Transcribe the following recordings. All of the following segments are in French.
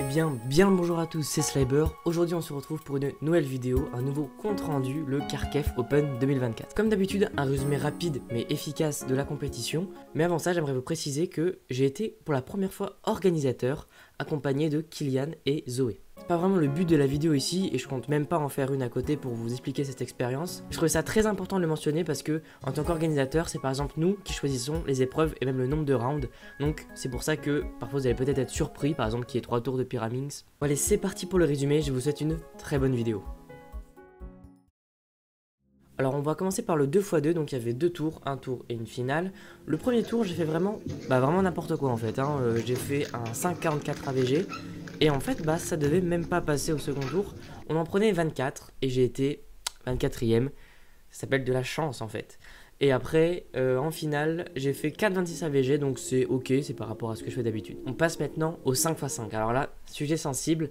bien le bonjour à tous, c'est Sliber. Aujourd'hui on se retrouve pour une nouvelle vidéo, un nouveau compte rendu, le Kharkiv Open 2024. Comme d'habitude, un résumé rapide mais efficace de la compétition. Mais avant ça, j'aimerais vous préciser que j'ai été pour la première fois organisateur, accompagné de Kylian et Zoé. C'est pas vraiment le but de la vidéo ici et je compte même pas en faire une à côté pour vous expliquer cette expérience. Je trouvais ça très important de le mentionner parce que en tant qu'organisateur, c'est par exemple nous qui choisissons les épreuves et même le nombre de rounds. Donc c'est pour ça que parfois vous allez peut-être être surpris, par exemple qu'il y ait 3 tours de Pyraminx. Bon allez, c'est parti pour le résumé, je vous souhaite une très bonne vidéo. Alors on va commencer par le 2x2, donc il y avait 2 tours, un tour et une finale. Le premier tour j'ai fait vraiment n'importe quoi en fait, j'ai fait un 5,44 AVG. Et en fait ça devait même pas passer au second tour. On en prenait 24 et j'ai été 24ème. Ça s'appelle de la chance en fait. Et après en finale j'ai fait 4,26 AVG, donc c'est ok, c'est par rapport à ce que je fais d'habitude. On passe maintenant au 5x5. Alors là, sujet sensible.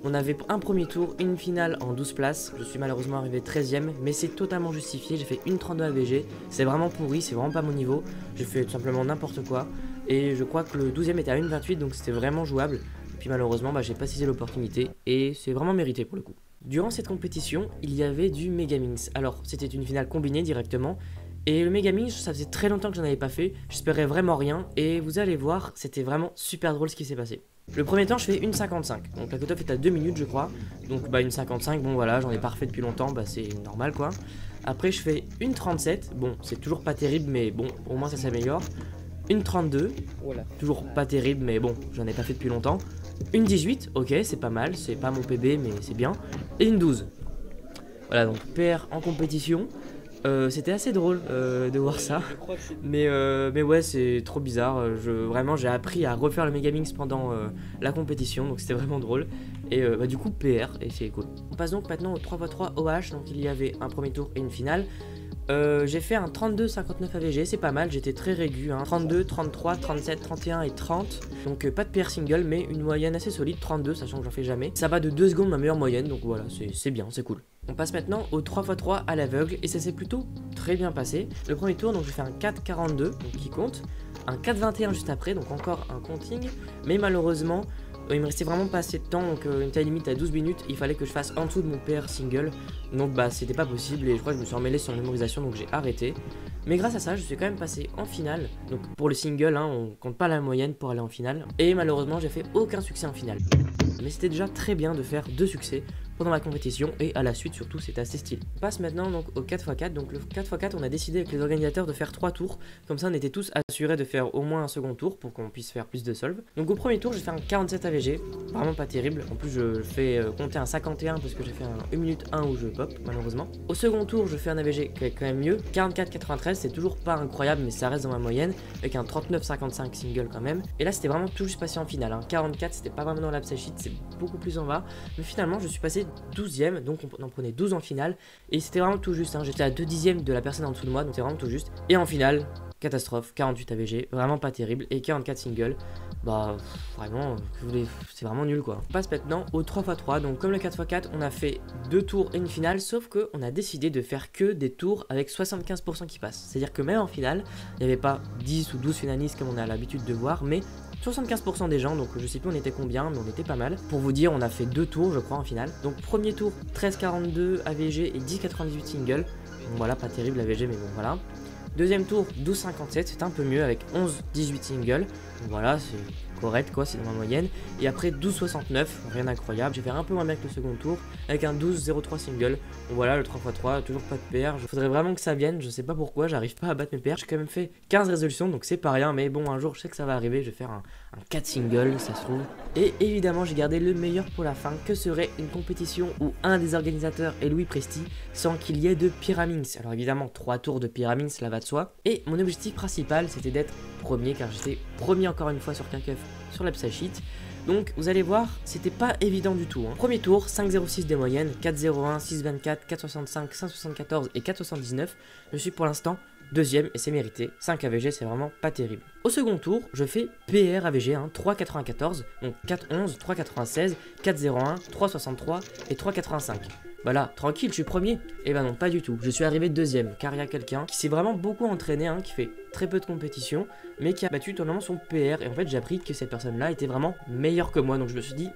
On avait un premier tour, une finale en 12 places. Je suis malheureusement arrivé 13ème, mais c'est totalement justifié. J'ai fait une 32 AVG. C'est vraiment pourri, c'est vraiment pas mon niveau. J'ai fait tout simplement n'importe quoi. Et je crois que le 12ème était à 1,28, donc c'était vraiment jouable. Et puis malheureusement, j'ai pas saisi l'opportunité. Et c'est vraiment mérité pour le coup. Durant cette compétition, il y avait du Megaminx. Alors, c'était une finale combinée directement. Et le Megaminx, ça faisait très longtemps que j'en avais pas fait. J'espérais vraiment rien. Et vous allez voir, c'était vraiment super drôle ce qui s'est passé. Le premier temps je fais 1,55, donc la cutoff est à 2 minutes je crois. Donc 1,55, bon voilà, j'en ai pas refait depuis longtemps, c'est normal quoi. Après je fais 1,37, bon c'est toujours pas terrible mais bon au moins ça s'améliore. 1,32, voilà, toujours pas terrible mais bon j'en ai pas fait depuis longtemps. 1,18, ok c'est pas mal, c'est pas mon PB mais c'est bien. Et 1,12. Voilà donc PR en compétition. C'était assez drôle de voir ça, mais ouais c'est trop bizarre, vraiment j'ai appris à refaire le Megaminx pendant la compétition, donc c'était vraiment drôle, et du coup PR, et c'est cool. On passe donc maintenant au 3x3 OH, donc il y avait un premier tour et une finale. J'ai fait un 32,59 AVG, c'est pas mal, j'étais très régu, 32, 33, 37, 31 et 30. Donc pas de PR single, mais une moyenne assez solide, 32, sachant que j'en fais jamais. Ça va de 2 secondes ma meilleure moyenne, donc voilà, c'est bien, c'est cool. On passe maintenant au 3x3 à l'aveugle, et ça s'est plutôt très bien passé. Le premier tour, donc je fais un 4,42, donc qui compte, un 4,21 juste après, donc encore un counting, mais malheureusement, il me restait vraiment pas assez de temps, donc une taille limite à 12 minutes, il fallait que je fasse en dessous de mon PR single, donc c'était pas possible et je crois que je me suis emmêlé sur la mémorisation donc j'ai arrêté. Mais grâce à ça, je suis quand même passé en finale, donc pour le single, on compte pas la moyenne pour aller en finale, et malheureusement j'ai fait aucun succès en finale. Mais c'était déjà très bien de faire 2 succès pendant la compétition et à la suite surtout c'était assez stylé. On passe maintenant donc au 4x4, donc le 4x4 on a décidé avec les organisateurs de faire 3 tours, comme ça on était tous assurés de faire au moins un second tour pour qu'on puisse faire plus de solve. Donc au premier tour j'ai fait un 47 AVG, vraiment pas terrible, en plus je fais compter un 51 parce que j'ai fait un 1 minute 1 où je pop malheureusement. Au second tour je fais un AVG qui est quand même mieux, 44,93, c'est toujours pas incroyable mais ça reste dans ma moyenne, avec un 39,55 single quand même. Et là c'était vraiment tout juste passé en finale, 44 c'était pas vraiment dans l'abside sheet, c'est beaucoup plus en bas, mais finalement je suis passé 12ème, donc on en prenait 12 en finale, et c'était vraiment tout juste, j'étais à 2 dixièmes de la personne en dessous de moi, donc c'est vraiment tout juste. Et en finale, catastrophe, 48 AVG, vraiment pas terrible, et 44 single, vraiment, c'est vraiment nul quoi. On passe maintenant au 3x3, donc comme le 4x4, on a fait 2 tours et une finale, sauf que on a décidé de faire que des tours avec 75% qui passent. C'est-à-dire que même en finale, il n'y avait pas 10 ou 12 finalistes comme on a l'habitude de voir, mais 75% des gens, donc je sais plus on était combien, mais on était pas mal. Pour vous dire, on a fait 2 tours je crois en finale. Donc premier tour 13,42 AVG et 10,98 single. Donc voilà, pas terrible AVG mais bon voilà. Deuxième tour 12,57, c'est un peu mieux avec 11,18 single. Donc voilà, c'est correct quoi, c'est dans ma moyenne. Et après 12,69, rien d'incroyable. J'ai fait un peu moins bien que le second tour avec un 12,03 single. Donc voilà, le 3x3, toujours pas de PR. Il faudrait vraiment que ça vienne, je sais pas pourquoi, j'arrive pas à battre mes PR. J'ai quand même fait 15 résolutions, donc c'est pas rien. Mais bon, un jour je sais que ça va arriver, je vais faire un 4 single, ça se trouve. Et évidemment, j'ai gardé le meilleur pour la fin, que serait une compétition où un des organisateurs est Louis Presti, sans qu'il y ait de Pyraminx. Alors évidemment, 3 tours de Pyraminx, cela va de soi. Et mon objectif principal, c'était d'être premier, car j'étais premier encore une fois sur Kharkiv sur l'abside sheet. Donc vous allez voir, c'était pas évident du tout. Premier tour, 5,06 des moyennes, 4,01, 6,24, 4,65, 5,74 et 4,79. Je suis pour l'instant deuxième et c'est mérité. 5 AVG, c'est vraiment pas terrible. Au second tour, je fais PR AVG, 3,94, donc 4,11, 3,96, 4,01, 3,63 et 3,85. Voilà, tranquille, je suis premier. Et ben non, pas du tout. Je suis arrivé deuxième, car il y a quelqu'un qui s'est vraiment beaucoup entraîné, qui fait très peu de compétition, mais qui a battu totalement son PR. Et en fait, j'ai appris que cette personne-là était vraiment meilleure que moi. Donc je me suis dit,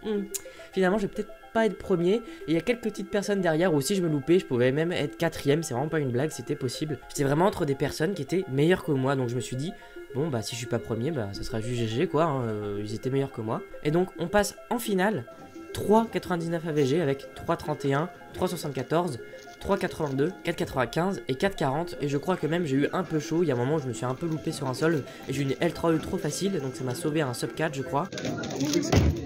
finalement, je vais peut-être pas être premier. Et il y a quelques petites personnes derrière où si je me loupais, je pouvais même être quatrième. C'est vraiment pas une blague, c'était possible. J'étais vraiment entre des personnes qui étaient meilleures que moi. Donc je me suis dit, bon, bah si je suis pas premier, bah ça sera juste GG quoi. Ils étaient meilleurs que moi. Et donc, on passe en finale. 3,99 AVG avec 3,31, 3,74, 3,82, 4,95 et 4,40. Et je crois que même j'ai eu un peu chaud. Il y a un moment où je me suis un peu loupé sur un sol et j'ai eu une L3E trop facile. Donc ça m'a sauvé un sub 4 je crois.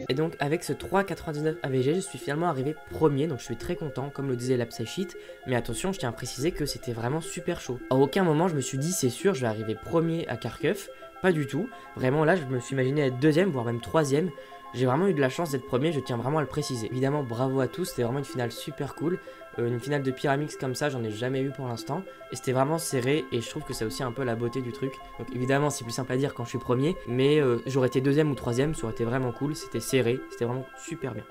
Et donc avec ce 3,99 AVG je suis finalement arrivé premier. Donc je suis très content comme le disait la Psycheat. Mais attention, je tiens à préciser que c'était vraiment super chaud. À aucun moment je me suis dit c'est sûr je vais arriver premier à Kharkov. Pas du tout. Vraiment là je me suis imaginé être deuxième voire même troisième. J'ai vraiment eu de la chance d'être premier, je tiens vraiment à le préciser. Évidemment, bravo à tous, c'était vraiment une finale super cool. Une finale de Pyramix comme ça, j'en ai jamais eu pour l'instant. Et c'était vraiment serré et je trouve que c'est aussi un peu la beauté du truc. Donc évidemment, c'est plus simple à dire quand je suis premier. Mais j'aurais été deuxième ou troisième, ça aurait été vraiment cool. C'était serré, c'était vraiment super bien.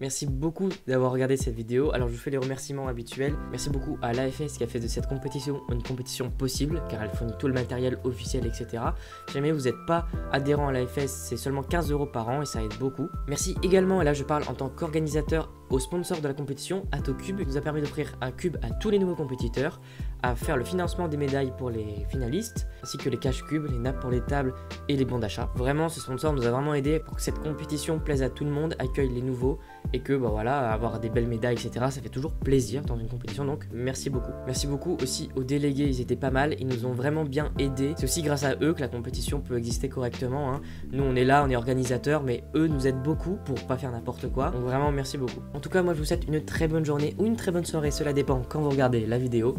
Merci beaucoup d'avoir regardé cette vidéo. Alors je vous fais les remerciements habituels. Merci beaucoup à l'AFS qui a fait de cette compétition une compétition possible, car elle fournit tout le matériel officiel, etc. Si jamais vous n'êtes pas adhérent à l'AFS, c'est seulement 15 € par an et ça aide beaucoup. Merci également, et là je parle en tant qu'organisateur, au sponsor de la compétition, AtoCube, qui nous a permis d'offrir un cube à tous les nouveaux compétiteurs, à faire le financement des médailles pour les finalistes, ainsi que les cash cubes, les nappes pour les tables et les bons d'achat. Vraiment, ce sponsor nous a vraiment aidé pour que cette compétition plaise à tout le monde, accueille les nouveaux et que bah voilà, avoir des belles médailles, etc. ça fait toujours plaisir dans une compétition, donc merci beaucoup. Merci beaucoup aussi aux délégués, ils étaient pas mal, ils nous ont vraiment bien aidés. C'est aussi grâce à eux que la compétition peut exister correctement. Nous on est là, on est organisateurs, mais eux nous aident beaucoup pour pas faire n'importe quoi. Donc vraiment merci beaucoup. En tout cas, moi je vous souhaite une très bonne journée ou une très bonne soirée, cela dépend quand vous regardez la vidéo.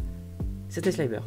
C'était Sliber.